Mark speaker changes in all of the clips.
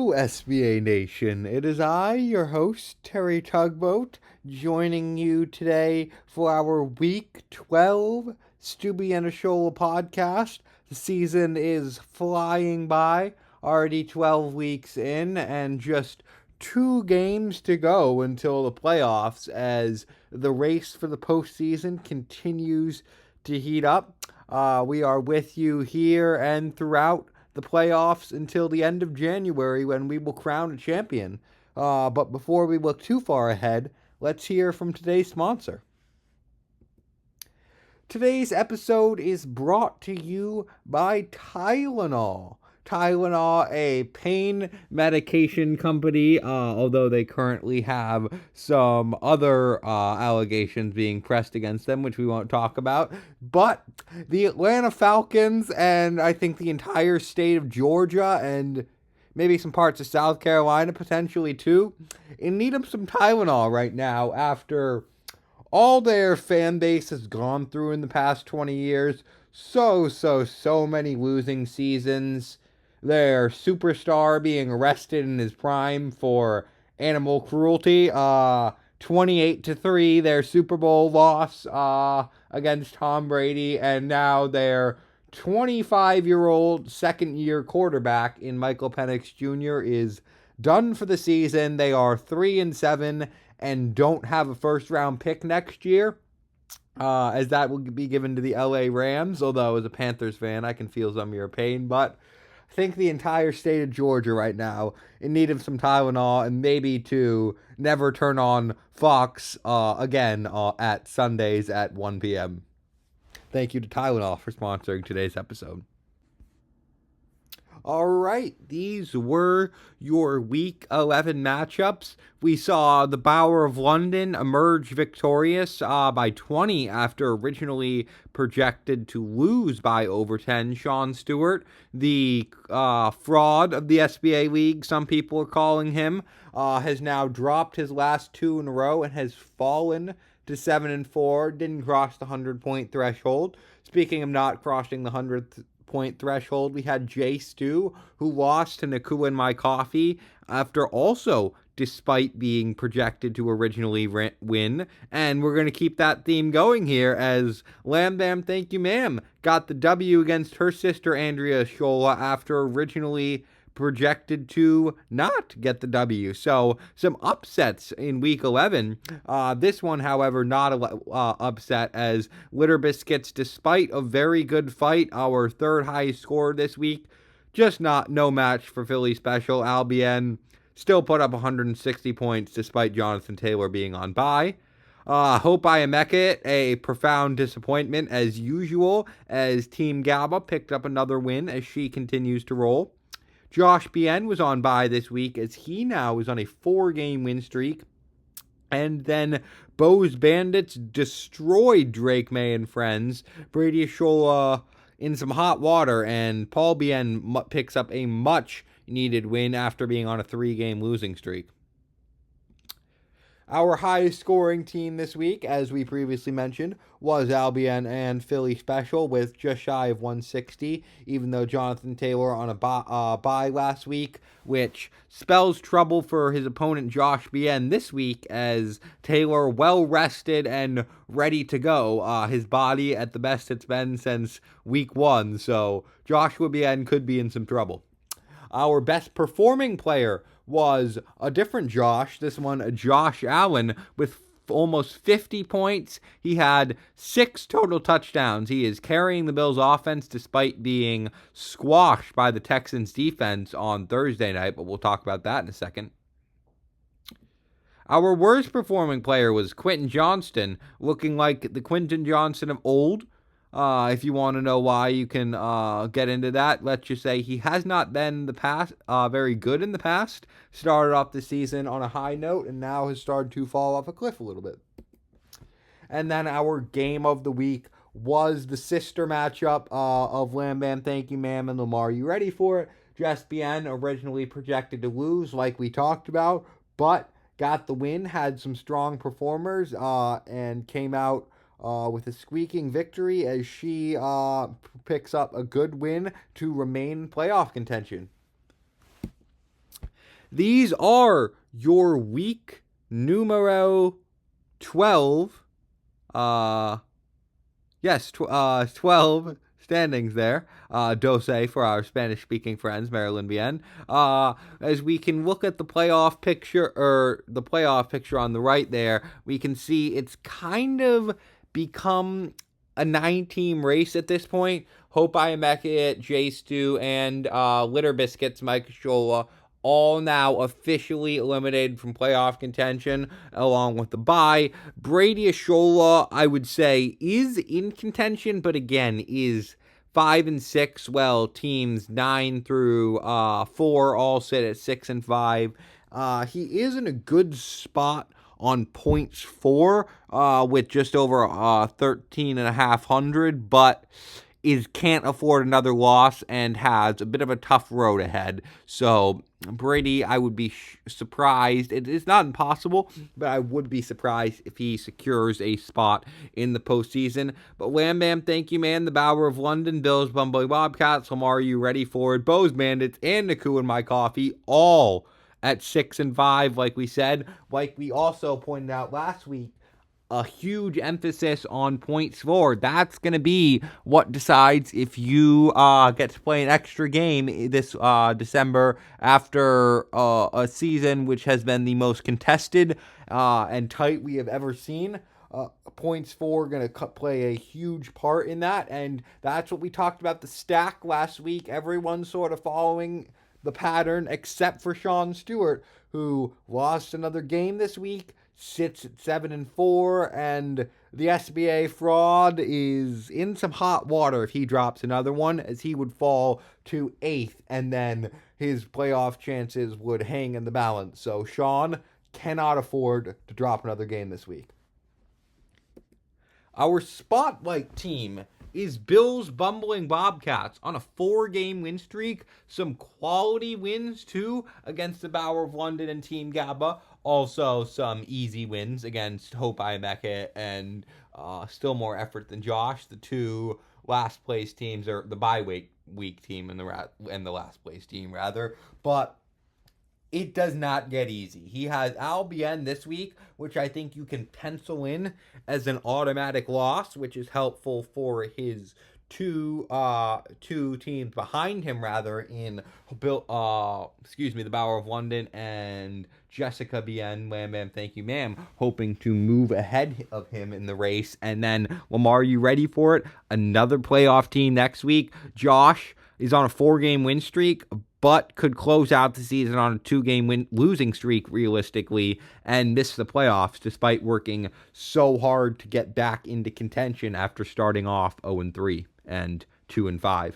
Speaker 1: Hello, SBA Nation. It is I, your host, Terry Tugboat, joining you today for our Week 12 Stubby and Ashola podcast. The season is flying by, already 12 weeks in, and just 2 games to go until the playoffs as the race for the postseason continues to heat up. We are with you here and throughout the playoffs until the end of January when we will crown a champion. But before we look too far ahead, let's hear from today's sponsor. Today's episode is brought to you by Tylenol. Tylenol, a pain medication company, although they currently have some other allegations being pressed against them, which we won't talk about. But the Atlanta Falcons and I think the entire state of Georgia and maybe some parts of South Carolina potentially too, in need of some Tylenol right now after all their fan base has gone through in the past 20 years. So many losing seasons. Their superstar being arrested in his prime for animal cruelty. 28-3, their Super Bowl loss against Tom Brady, and now their 25-year-old second-year quarterback in Michael Penix Jr. is done for the season. They are 3-7 and don't have a first-round pick next year, as that will be given to the LA Rams, although as a Panthers fan, I can feel some of your pain, but I think the entire state of Georgia right now in need of some Tylenol and maybe to never turn on Fox again at Sundays at 1 p.m. Thank you to Tylenol for sponsoring today's episode. All right, these were your Week 11 matchups. We saw the Bower of London emerge victorious by 20 after originally projected to lose by over 10. Sean Stewart, the fraud of the SBA League, some people are calling him, has now dropped his last 2 in a row and has fallen to 7-4. Didn't cross the 100-point threshold. Speaking of not crossing the 100-point threshold, we had Jay Stu, who lost to Nakua and My Coffee after also despite being projected to originally win. And we're going to keep that theme going here as Lam Bam Thank You Ma'am got the W against her sister Andrea Ashola after originally projected to not get the W. So some upsets in Week 11. This one, however, not a upset as Litter Biscuits, despite a very good fight, our third highest score this week, just no match for Philly Special. Albion still put up 160 points despite Jonathan Taylor being on bye. Hope I Emeka, a profound disappointment as usual, as Team Gaba picked up another win as she continues to roll. Josh Bien was on bye this week as he now is on a 4-game win streak. And then Bo's Bandits destroyed Drake May and friends. Brady Ashola in some hot water, and Paul Bien picks up a much needed win after being on a 3-game losing streak. Our highest scoring team this week, as we previously mentioned, was Albion and Philly Special with just shy of 160, even though Jonathan Taylor on a bye last week, which spells trouble for his opponent Josh Bien this week as Taylor well rested and ready to go. His body at the best it's been since week 1, so Joshua Bien could be in some trouble. Our best performing player was a different Josh, this one Josh Allen, with almost 50 points. He had 6 total touchdowns. He is carrying the Bills' offense despite being squashed by the Texans' defense on Thursday night, but we'll talk about that in a second. Our worst performing player was Quentin Johnston, looking like the Quentin Johnston of old. If you want to know why, you can get into that. Let's just say he has not been the past very good in the past. Started off the season on a high note and now has started to fall off a cliff a little bit. And then our game of the week was the sister matchup of Lam Bam Thank You Ma'am and Lamar. You ready for it? Jess Bien, originally projected to lose like we talked about, but got the win, had some strong performers, and came out with a squeaking victory as she picks up a good win to remain playoff contention. these are your week numero 12. 12 standings there. Dose for our Spanish-speaking friends, Maryland Bien. As we can look at the playoff picture, on the right there, we can see it's kind of become a 9-team race at this point. Hope Iamekit, J Stu, and Litter Biscuits, Mike Shola, all now officially eliminated from playoff contention, along with the bye. Brady Ashola, I would say, is in contention, but again, is 5 and 6. Well, teams 9 through 4 all sit at 6 and 5. He is in a good spot on points for, with just over 13,500, but can't afford another loss and has a bit of a tough road ahead. So Brady, I would be surprised. It is not impossible, but I would be surprised if he secures a spot in the postseason. But Wham Bam, thank you, man. The Bower of London, Bills, Bumbling Bobcats, Lamar, you ready for it? Bows Bandits, and Naku and My Coffee, all at 6 and 5, like we said. Like we also pointed out last week, a huge emphasis on points scored. That's going to be what decides if you get to play an extra game this December after a season which has been the most contested and tight we have ever seen. Points for going to play a huge part in that, and that's what we talked about the stack last week. Everyone's sort of following the pattern except for Sean Stewart, who lost another game this week, sits at 7 and 4, and the SBA fraud is in some hot water if he drops another one, as he would fall to 8th, and then his playoff chances would hang in the balance. So Sean cannot afford to drop another game this week. Our spotlight team is Bills Bumbling Bobcats on a 4-game win streak. Some quality wins, too, against the Bower of London and Team GABA. Also, some easy wins against Hope Iamekit and still more effort than Josh. The two last place teams are the bye week team and the last place team, rather. But it does not get easy. He has Albion this week, which I think you can pencil in as an automatic loss, which is helpful for his two teams behind him, rather, in the Bower of London and Jessica Bien, Wham Bam, thank you, ma'am, hoping to move ahead of him in the race. And then, Lamar, you ready for it? Another playoff team next week. Josh is on a 4-game win streak, but could close out the season on a 2-game losing streak, realistically, and miss the playoffs despite working so hard to get back into contention after starting off 0-3 and 2-5.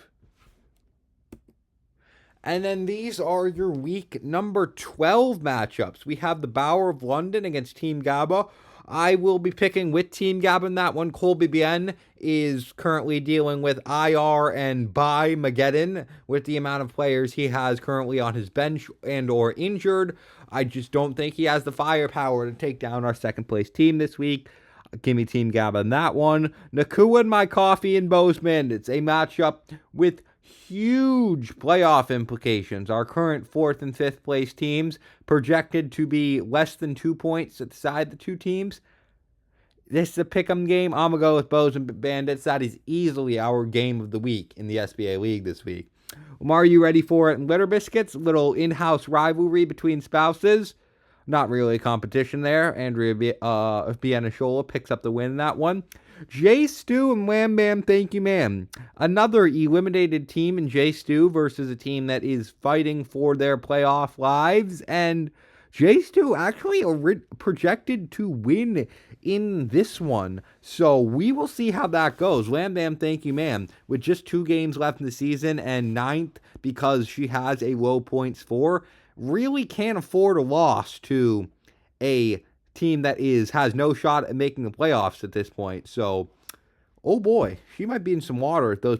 Speaker 1: And then these are your week number 12 matchups. We have the Bower of London against Team GABA. I will be picking with Team GABA in that one. Colby Bien is currently dealing with IR and bye Mageddon with the amount of players he has currently on his bench and or injured. I just don't think he has the firepower to take down our second place team this week. Give me Team GABA in that one. Nakua and My Coffee and Bozeman. It's a matchup with huge playoff implications. Our current 4th and 5th place teams projected to be less than 2 points at the side of the two teams. This is a pick'em game. I'm going to go with Bows and Bandits. That is easily our game of the week in the SBA League this week. Lamar, are you ready for it? Litter Biscuits, little in-house rivalry between spouses. Not really a competition there. Andrea Bianashola picks up the win in that one. J Stu and Wham Bam, thank you, ma'am. Another eliminated team in J Stu versus a team that is fighting for their playoff lives. And J Stu actually projected to win in this one. So we will see how that goes. Wham Bam, thank you, ma'am. With just 2 games left in the season and 9th because she has a low points for, really can't afford a loss to a team that has no shot at making the playoffs at this point. So, oh boy, she might be in some water if those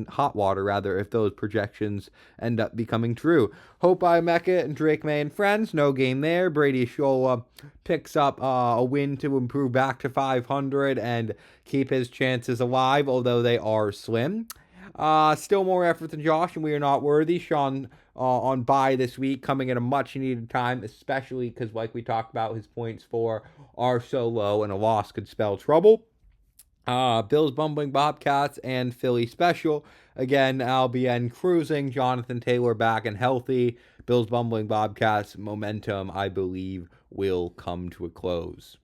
Speaker 1: hot water rather, if those projections end up becoming true. Hope Iamekit and Drake May and friends, no game there. Brady Shola picks up a win to improve back to 500 and keep his chances alive, although they are slim. Still more effort than Josh, and we are not worthy. Sean on bye this week, coming at a much needed time, especially because, like we talked about, his points for are so low, and a loss could spell trouble. Bills Bumbling Bobcats and Philly Special. Again, LBN cruising. Jonathan Taylor back and healthy. Bills Bumbling Bobcats momentum, I believe, will come to a close.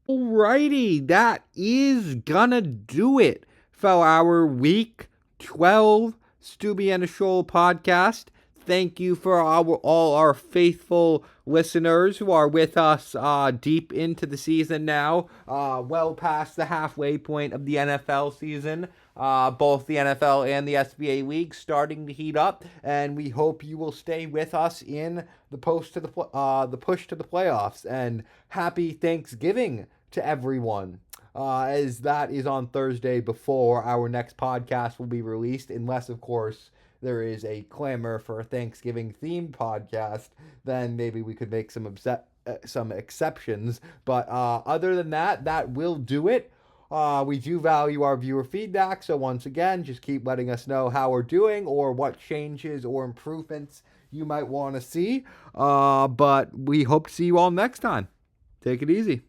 Speaker 1: Alrighty, that is gonna do it for our week 12 Stubby and a Shoal podcast. Thank you for all our faithful listeners who are with us deep into the season now, well past the halfway point of the NFL season. Both the NFL and the SBA league starting to heat up, and we hope you will stay with us in the push to the playoffs. And happy Thanksgiving to everyone. As that is on Thursday before our next podcast will be released, unless, of course, there is a clamor for a Thanksgiving themed podcast, then maybe we could make some exceptions. But other than that, that will do it. We do value our viewer feedback, so once again, just keep letting us know how we're doing or what changes or improvements you might want to see. But we hope to see you all next time. Take it easy.